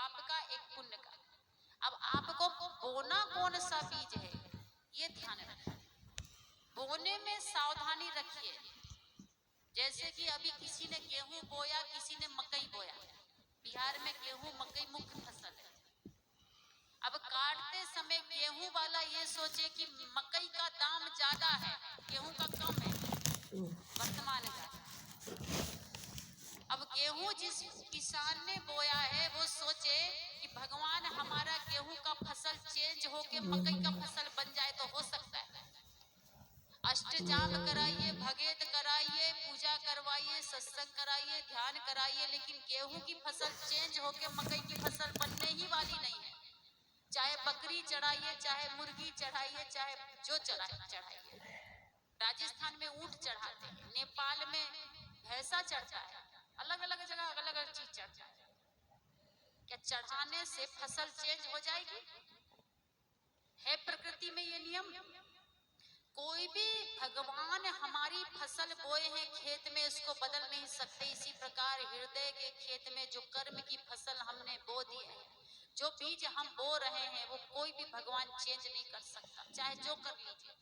पाप का, एक पुण्य का। अब आपको बोना कौन सा बीज है ये ध्यान रखिए, बोने में सावधानी रखिए। जैसे कि अभी किसी ने गेहूं बोया, किसी ने मकई बोया। बिहार में गेहूं मकई मुख्य फसल है। अब काटते समय गेहूं वाला ये सोचे कि मकई का दाम ज्यादा है, गेहूं का कम है वर्तमान का। अब गेहूं जिस किसान ने बोया है वो सोचे कि भगवान हमारा गेहूं का फसल चेंज होके मकई का फसल बन जाए तो हो सकता है। अष्टजाम कराइए, भगेत कराइए, पूजा करवाइए, सत्संग कराइए, ध्यान कराइए, लेकिन गेहूं की फसल चेंज होके मकई की फसल बनने ही वाली नहीं है। चाहे बकरी चढ़ाइए, चाहे मुर्गी चढ़ाइए, चाहे जो चढ़ाइए। राजस्थान में ऊंट चढ़ाते हैं, नेपाल में भैंसा चढ़ता है, अलग अलग जगह अलग अलग चीज चढ़ता है। क्या चढ़ाने से फसल चेंज हो जाएगी? है प्रकृति में ये नियम? कोई भी भगवान हमारी फसल बोए हैं खेत में, उसको बदल नहीं सकते। इसी प्रकार हृदय के खेत में जो कर्म की फसल हमने बो दी है, जो बीज हम बो रहे हैं, वो कोई भी भगवान चेंज नहीं कर सकता, चाहे जो कर लीजिए।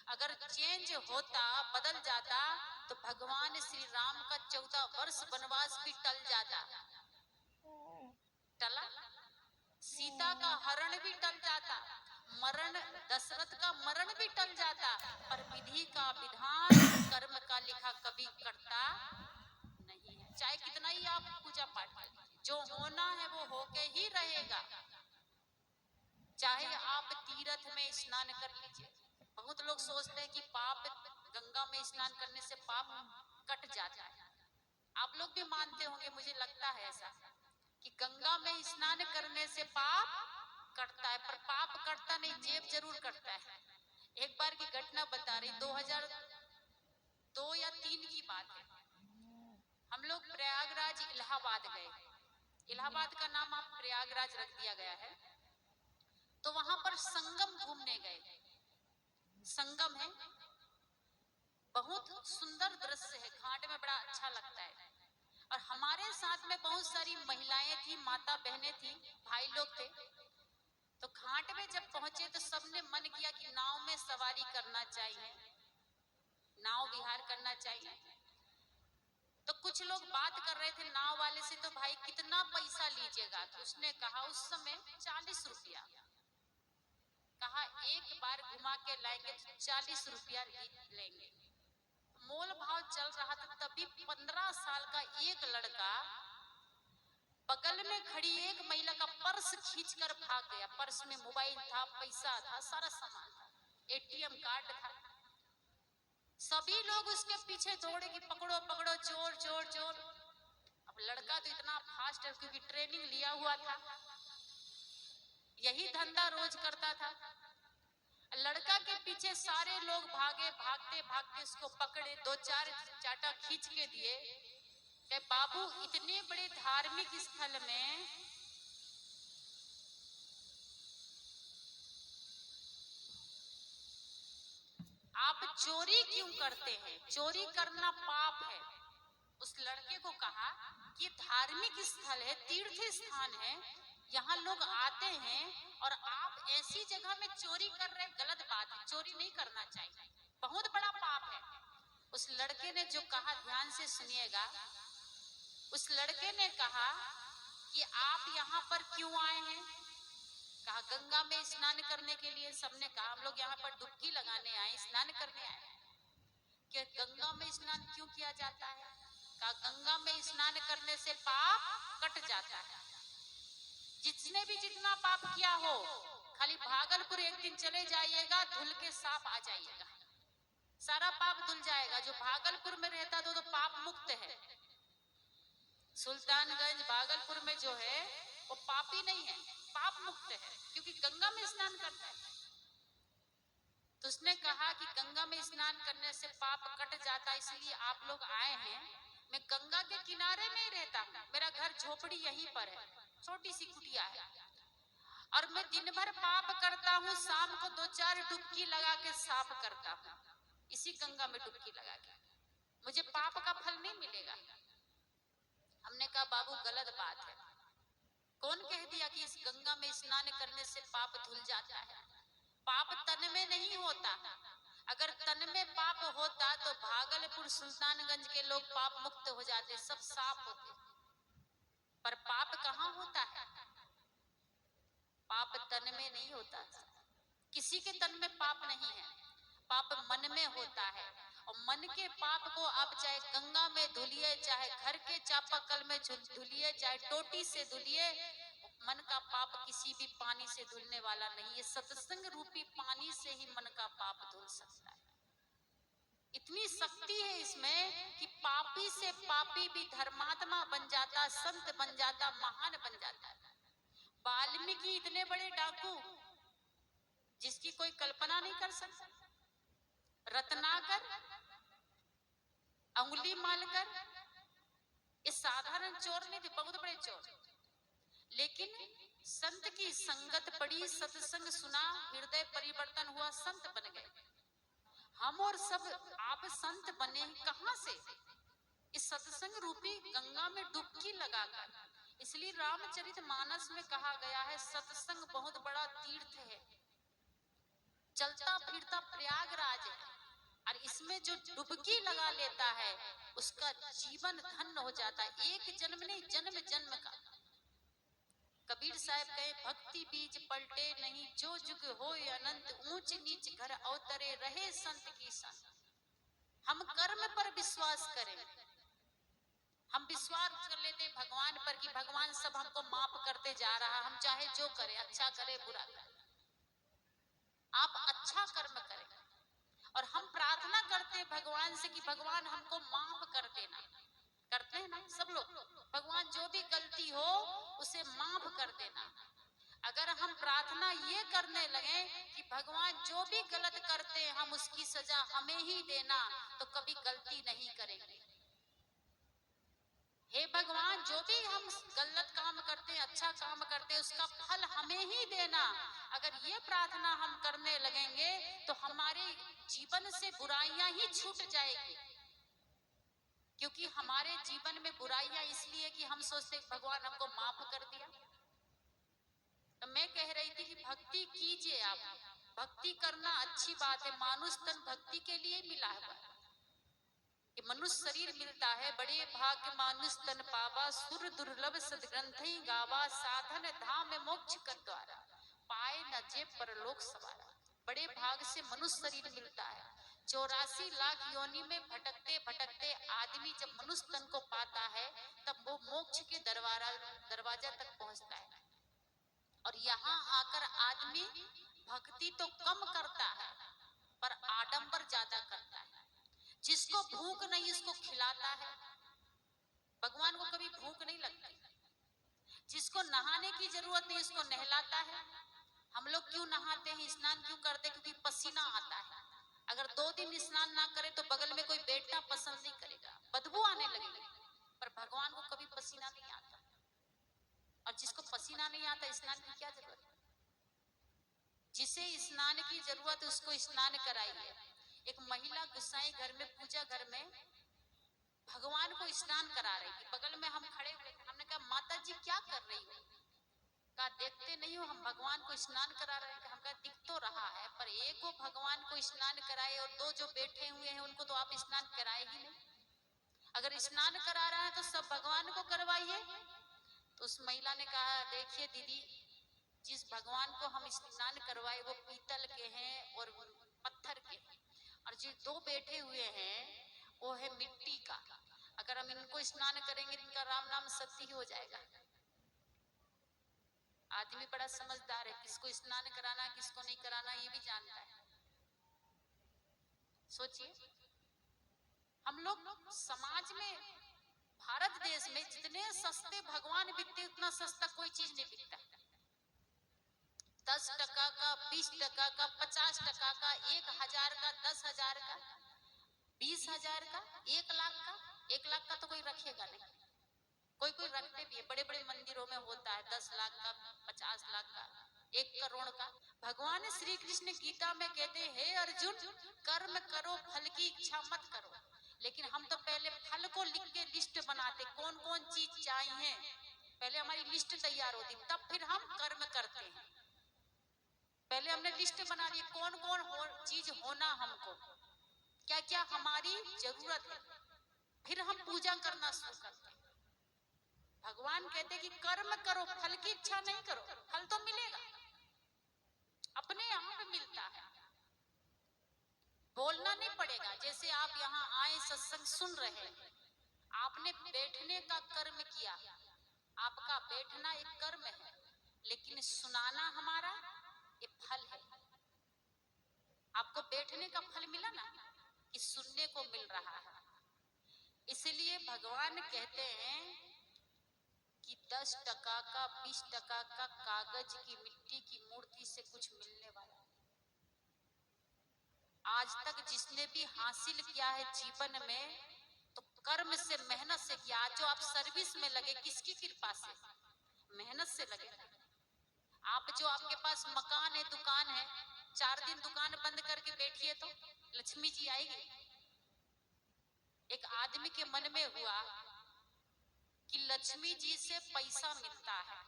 अगर चेंज होता, बदल जाता, तो भगवान श्री राम का 14 वर्ष वनवास भी टल जाता। टला? सीता का हरण भी टल जाता, मरण, दशरथ का मरण भी टल जाता, पर विधि का विधान, कर्म का लिखा कभी करता नहीं है। चाहे कितना ही आप पूजा पाठ करें, जो होना है वो होके ही रहेगा। चाहे आप तीर्थ में स्नान कर लीजिए। बहुत लोग सोचते हैं कि पाप, गंगा में स्नान करने से पाप कट जाता है। आप लोग भी मानते होंगे, मुझे लगता है ऐसा, कि गंगा में स्नान करने से पाप कटता है, पर पाप कटता नहीं, जेब जरूर कटता है। एक बार की घटना बता रही, 2002 या 3 की बात है। हम लोग प्रयागराज इलाहाबाद गए। इलाहाबाद का नाम आप प्रयागराज रख दिया गया है। तो वहां पर संगम घूमने गए। संगम है, बहुत सुंदर दृश्य है, घाट में बड़ा अच्छा लगता है। और हमारे साथ में बहुत सारी महिलाएं थी, माता बहनें थी, भाई लोग थे। तो घाट में जब पहुंचे तो सबने मन किया कि नाव में सवारी करना चाहिए, नाव विहार करना चाहिए। तो कुछ लोग बात कर रहे थे नाव वाले से, तो भाई कितना पैसा लीजिएगा? तो उसने कहा उस समय 40 रुपया। कहा एक बार घुमा के लाएंगे तो 40 रुपया लेंगे। मोल भाव चल रहा था, तभी 15 साल का एक लड़का बगल में खड़ी एक महिला का पर्स खींचकर भाग गया। पर्स में मोबाइल था, पैसा था, सारा सामान था, एटीएम कार्ड था। सभी लोग उसके पीछे दौड़े कि पकड़ो पकड़ो, चोर चोर चोर। अब लड़का तो इतना फास्ट है, क्योंकि ट्रेनिंग लिया हुआ था, यही धंधा रोज करता था। लड़का के पीछे सारे लोग भागे, भागते भागते उसको पकड़े, 2-4 चाटा खींच के दिए। कि बाबू, इतने बड़े धार्मिक स्थल में आप चोरी क्यों करते हैं? चोरी करना पाप है। उस लड़के को कहा कि धार्मिक स्थल है, तीर्थ स्थान है, यहाँ लोग आते हैं और आप ऐसी जगह में चोरी कर रहे, गलत बात है, चोरी नहीं करना चाहिए, बहुत बड़ा पाप है। उस लड़के ने जो कहा, ध्यान से सुनिएगा। उस लड़के ने कहा कि आप यहाँ पर क्यों आए हैं? कहा गंगा में स्नान करने के लिए। सबने कहा हम लोग यहाँ पर डुबकी लगाने आए, स्नान करने आए। कि गंगा में स्नान क्यों किया जाता है? कहा गंगा में स्नान करने से पाप कट जाता है। जिसने भी जितना पाप किया हो, खाली भागलपुर एक दिन चले जाइएगा, धुल के साफ आ जाइएगा, सारा पाप धुल जाएगा। जो भागलपुर में रहता तो पाप मुक्त है। सुल्तानगंज भागलपुर में जो है वो पापी नहीं है, पाप मुक्त है, क्योंकि गंगा में स्नान करता है। तो उसने कहा कि गंगा में स्नान करने से पाप कट जाता, इसलिए आप लोग आए हैं। मैं गंगा के किनारे में ही रहता हूँ, मेरा घर झोपड़ी यहीं पर है, छोटी सी कुटिया है, और मैं दिन भर पाप करता हूँ, शाम को 2-4 डुबकी लगा के साफ करता हूँ, इसी गंगा में डुबकी लगा के, मुझे पाप का फल नहीं मिलेगा। हमने कहा बाबू गलत बात है, कौन कह दिया कि इस गंगा में स्नान करने से पाप धुल जाता है? पाप तन में नहीं होता। अगर तन में पाप होता तो भागलपुर सुल्तानगंज के लोग पाप मुक्त हो जाते, सब साफ होते। पर पाप कहाँ होता है? पाप तन में नहीं होता। किसी के तन में पाप नहीं है, पाप मन में होता है। और मन के पाप को आप चाहे गंगा में धुलिए, चाहे घर के चापाकल में धुलिए, चाहे टोटी से धुलिए, मन का पाप किसी भी पानी से धुलने वाला नहीं है। सत्संग रूपी पानी से ही मन का पाप धुल सकता है। इतनी शक्ति है इसमें कि पापी से पापी भी धर्मात्मा बन जाता, संत बन जाता, महान बन जाता है। वाल्मीकि इतने बड़े डाकू जिसकी कोई कल्पना नहीं कर सकता। रत्नाकर, अंगुली मालकर, ये साधारण चोर नहीं थे, बहुत बड़े चोर। लेकिन संत की संगत पड़ी, सत्संग सुना, हृदय परिवर्तन हुआ, संत बन गए। हम और सब आप संत बने कहां से? इस सत्संग रूपी गंगा में डुबकी लगाकर। इसलिए रामचरितमानस में कहा गया है, सत्संग बहुत बड़ा तीर्थ है, चलता फिरता प्रयागराज है, और इसमें जो डुबकी लगा लेता है उसका जीवन धन्य हो जाता है। एक जन्म नहीं, जन्म जन्म का। कबीर साहब कहे, भक्ति बीज पलटे नहीं, जो जुग होए अनंत, ऊंच नीच घर अवतरे, रहे संत की संग। हम कर्म पर विश्वास करें, हम विश्वास कर लेते भगवान पर कि भगवान सब हमको माफ करते जा रहा, हम चाहे जो करें, अच्छा करे बुरा करे, आप अच्छा कर्म करें। और हम प्रार्थना करते भगवान से कि भगवान हमको माफ कर देना। करते हैं ना सब लोग, भगवान जो भी गलती हो उसे माफ कर देना। अगर हम प्रार्थना ये करने लगे कि भगवान जो भी गलत करते हैं हम उसकी सजा हमें ही देना, तो कभी गलती नहीं करेंगे। हे भगवान, जो भी हम गलत काम करते हैं, अच्छा काम करते हैं, उसका फल हमें ही देना। अगर ये प्रार्थना हम करने लगेंगे तो हमारे जीवन से बुराइयां ही छूट जाएगी। क्योंकि हमारे जीवन में बुराइयां इसलिए कि हम सोचते भगवान हमको माफ कर दिया। तो मैं कह रही थी कि भक्ति कीजिए, आप भक्ति करना अच्छी बात है। मानुष तन भक्ति के लिए मिला है। ये मनुष्य शरीर मिलता है, बड़े भाग्य मानुष तन पावा, सुर दुर्लभ सदग्रंथि गावा, साधन धाम मोक्ष कर द्वारा, पाए न जे परलोक सवारा। बड़े भाग से मनुष्य शरीर मिलता है। 84 लाख योनि में भटकते भटकते आदमी जब मनुष्य तन को पाता है तब वो मोक्ष के दरवाजा तक पहुंचता है। और यहाँ आकर आदमी भक्ति तो कम करता है पर आडंबर ज्यादा करता है। जिसको भूख नहीं उसको खिलाता है। भगवान को कभी भूख नहीं लगती। जिसको नहाने की जरूरत नहीं उसको नहलाता है। हम लोग क्यों नहाते हैं, स्नान क्यों करते हैं? क्योंकि पसीना आता है। अगर 2 दिन स्नान ना करे तो बगल में कोई बैठना पसंद नहीं करेगा, बदबू आने लगेगी। पर भगवान को कभी पसीना नहीं आता। और जिसको पसीना नहीं आता स्नान की क्या जरूरत है? जिसे स्नान की जरूरत है उसको स्नान कराइए। एक महिला गुसाई घर में, पूजा घर में भगवान को स्नान करा रही थी। बगल में हम खड़े हुए थे। हमने कहा माता जी क्या कर रही हो? कहा देखते नहीं हो हम भगवान को स्नान करा रहे हैं। हम कहा दिख तो रहा है पर एक को भगवान को स्नान कराए और 2 जो बैठे हुए हैं उनको तो आप स्नान कराए ही नहीं। अगर स्नान करा रहा है तो सब भगवान को करवाइए। तो उस महिला ने कहा देखिए दीदी, जिस भगवान को हम स्नान करवाए वो पीतल के हैं और पत्थर के हैं, और जो 2 बैठे हुए हैं वो है मिट्टी का। अगर हम इनको स्नान करेंगे इनका राम नाम सत्य ही हो जाएगा। आदमी बड़ा समझदार है, किसको स्नान कराना किसको नहीं कराना ये भी जानता है। सोचिए, हम लोग समाज में, भारत देश में जितने सस्ते भगवान बिकते उतना सस्ता कोई चीज नहीं बिकता। 10 टका का, 20 टका का, 50 टका का, 1000 का, 10,000 का, 20,000 का, 1 लाख का। 1 लाख का तो कोई रखेगा नहीं। कोई कोई रखते भी है, बड़े बड़े मंदिरों में होता है 10 लाख का, 50 लाख का, 1 करोड़ का। भगवान श्री कृष्ण गीता में कहते हैं हे अर्जुन, कर्म करो फल की इच्छा मत करो। लेकिन हम तो पहले फल को लिख के लिस्ट बनाते, कौन कौन चीज चाहिए पहले हमारी लिस्ट तैयार होती, तब फिर हम कर्म करते हैं। पहले हमने लिस्ट बना ली कौन कौन चीज होना हमको, क्या क्या हमारी जरूरत है, फिर हम पूजा करना शुरू करते हैं। भगवान कहते कि कर्म करो, फल की इच्छा नहीं करो, फल तो मिलेगा, अपने आप मिलता है, बोलना नहीं पड़ेगा। जैसे आप यहाँ आए सत्संग सुन रहे हैं, आपने बैठने का कर्म किया, आपका बैठना एक कर्म है, लेकिन सुनाना हमारा एक फल है। आपको बैठने का फल मिला ना, कि सुनने को मिल रहा है। इसलिए भगवान कहते हैं कि 10% का 20% का कागज की मिट्टी की मूर्ति से कुछ मिलने वाला। आज तक जिसने भी हासिल किया है जीवन में, तो कर्म से, मेहनत से किया। आज जो आप सर्विस में लगे, किसकी कृपा से? मेहनत से लगे। आप जो, आपके पास मकान है, दुकान है, 4 दिन दुकान बंद करके बैठिए तो लक्ष्मी जी आएगी। एक आदमी के मन में हुआ कि लक्ष्मी जी से पैसा मिलता है,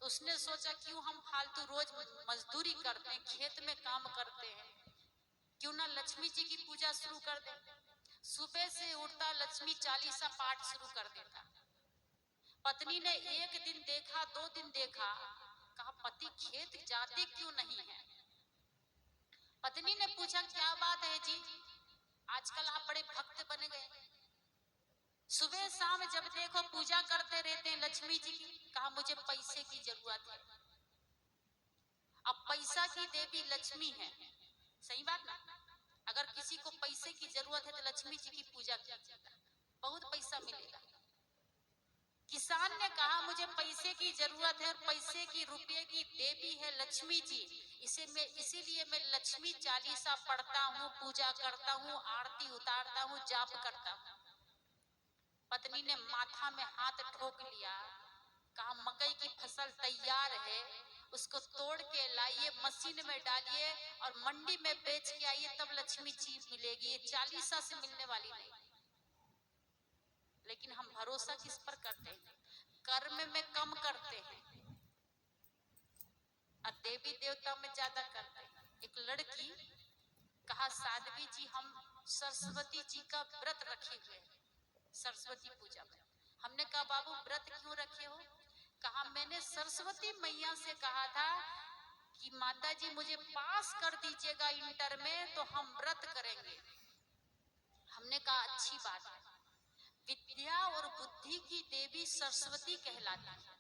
तो उसने सोचा क्यों हम फालतू रोज मजदूरी करते हैं, खेत में काम करते हैं, क्यों ना लक्ष्मी जी की पूजा शुरू कर दे। सुबह से उठता, लक्ष्मी चालीसा पाठ शुरू कर देता। पत्नी ने 1 दिन देखा, 2 दिन देखा, कहा पति खेत जाते क्यों नहीं है। पत्नी ने पूछा क्या बात है जी, आजकल आप बड़े भक्त बन गए, सुबह शाम जब देखो पूजा करते रहते हैं लक्ष्मी जी की। कहा मुझे पैसे की जरूरत है। अब पैसा की देवी लक्ष्मी है, सही बात ना। अगर किसी को पैसे की जरूरत है तो लक्ष्मी जी की पूजा कीजिए, बहुत पैसा मिलेगा। किसान ने कहा मुझे पैसे की जरूरत है और पैसे की, रुपये की देवी है लक्ष्मी जी, इसीलिए मैं लक्ष्मी चालीसा पढ़ता हूँ, पूजा करता हूँ, आरती उतारता हूँ, जाप करता हूँ। पत्नी ने माथा में हाथ ठोक लिया, कहा मकई की फसल तैयार है, उसको तोड़ के लाइए, मशीन में डालिए और मंडी में बेच के आइए, तब लक्ष्मी जी मिलेगी, ये चालीसा से मिलने वाली नहीं। लेकिन हम भरोसा किस पर करते हैं? कर्म में कम करते हैं और देवी देवता में ज्यादा करते हैं। एक लड़की कहा साध्वी जी हम सरस्वती जी का व्रत रखे हुए, सरस्वती पूजा में। हमने कहा बाबू व्रत क्यों रखे हो? कहा मैंने सरस्वती मैया से कहा था कि माता जी मुझे पास कर दीजिएगा इंटर में, तो हम व्रत करेंगे। हमने कहा अच्छी बात है। विद्या और बुद्धि की देवी सरस्वती कहलाती है।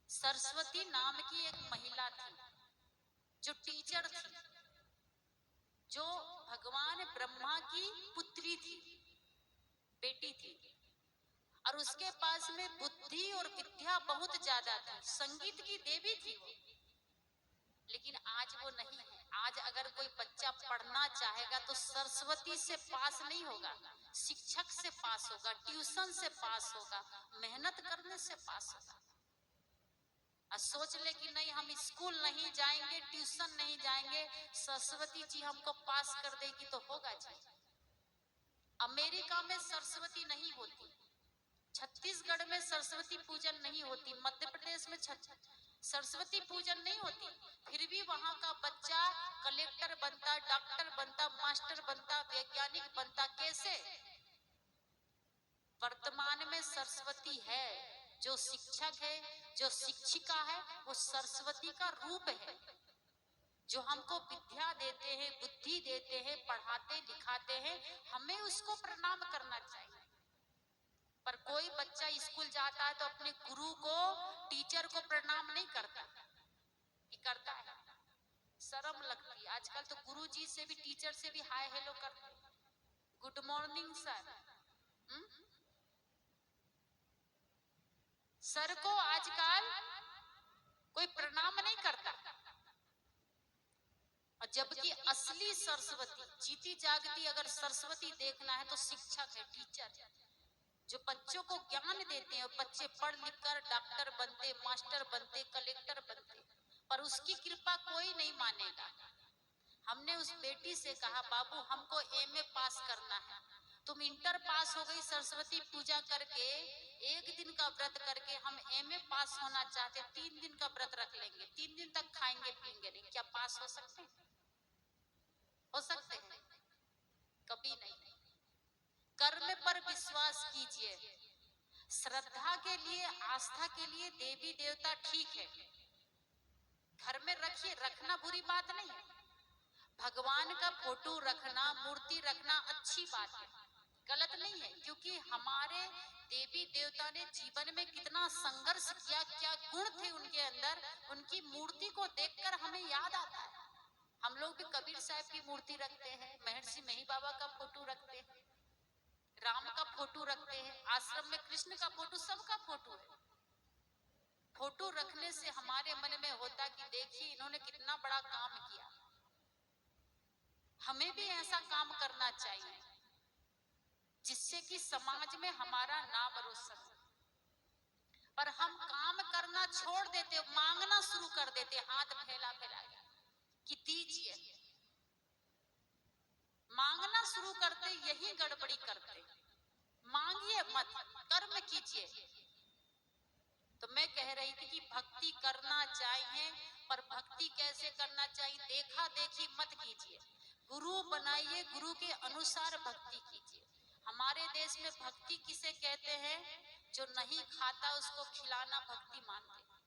सरस्वती नाम की एक महिला थी जो टीचर थी, जो भगवान ब्रह्मा की पुत्री थी, बेटी थी, और उसके पास में बुद्धि और विद्या बहुत ज्यादा थी, संगीत की देवी थी वो। लेकिन आज वो नहीं है। आज अगर कोई बच्चा पढ़ना चाहेगा तो सरस्वती से पास नहीं होगा, शिक्षक से पास होगा, ट्यूशन से पास होगा, मेहनत करने से पास होगा। सोच ले कि नहीं हम स्कूल नहीं जाएंगे, ट्यूशन नहीं जाएंगे, सरस्वती जी हमको पास कर देगी तो होगा जी। अमेरिका में सरस्वती नहीं होती, छत्तीसगढ़ में सरस्वती पूजन नहीं होती, मध्य प्रदेश में सरस्वती पूजन नहीं होती, फिर भी वहां का बच्चा कलेक्टर बनता, डॉक्टर बनता, मास्टर बनता, वैज्ञानिक बनता। कैसे? वर्तमान में सरस्वती है, जो शिक्षक है, जो शिक्षिका है, वो सरस्वती का रूप है, जो हमको विद्या देते हैं, बुद्धि देते हैं, पढ़ाते लिखाते हैं, हमें उसको प्रणाम करना चाहिए। पर कोई बच्चा स्कूल जाता है तो अपने गुरु को, टीचर को प्रणाम नहीं करता, करता है, शर्म लगती। आजकल तो गुरु जी से भी, टीचर से भी हाय हेलो करते, गुड मॉर्निंग सर। सर को आजकल कोई प्रणाम नहीं करता। और जबकि असली सरस्वती, जीती जागती अगर सरस्वती देखना है तो शिक्षक है, टीचर है, जो बच्चों को ज्ञान देते हैं और बच्चे पढ़ लिख कर डॉक्टर बनते, मास्टर बनते, कलेक्टर बनते, पर उसकी कृपा कोई नहीं मानेगा। हमने उस बेटी से कहा बाबू हमको एमए पास करना है, तुम इंटर पास हो गई सरस्वती पूजा करके, 1 दिन का व्रत करके पास होना चाहते 3 दिन का व्रत रख लेंगे, 3 दिन तक खाएंगे पीएंगे नहीं, क्या पास हो सकते हैं? हो सकते हैं? कभी नहीं। कर्म पर विश्वास कीजिए। श्रद्धा के लिए, आस्था के लिए देवी देवता ठीक है, घर में रखिए, रखना बुरी बात नहीं है। भगवान का फोटो रखना, मूर्ति रखना अच्छी बात है, गलत नहीं है, क्योंकि हमारे देवी देवता ने जीवन में कितना संघर्ष किया, क्या गुण थे उनके अंदर, उनकी मूर्ति को देखकर हमें याद आता है। हम लोग भी कबीर साहब की मूर्ति रखते हैं, महर्षि मही बाबा का फोटो रखते हैं, राम का फोटो रखते हैं, आश्रम में कृष्ण का फोटो, सबका फोटो है। फोटो रखने से हमारे मन में होता कि देखिए इन्होंने कितना बड़ा काम किया, हमें भी ऐसा काम करना चाहिए जिससे कि समाज में हमारा नाम रोशन हो। पर हम काम करना छोड़ देते, मांगना शुरू कर देते, हाथ फैला फैला कि दीजिए, मांगना शुरू करते, यही गड़बड़ी करते। मांगिए मत, कर्म कीजिए। तो मैं कह रही थी कि भक्ति करना चाहिए, पर भक्ति कैसे करना चाहिए, देखा देखी मत कीजिए, गुरु बनाइए, गुरु के अनुसार भक्ति कीजिए। हमारे देश में भक्ति किसे कहते हैं? जो नहीं खाता उसको खिलाना भक्ति मानते।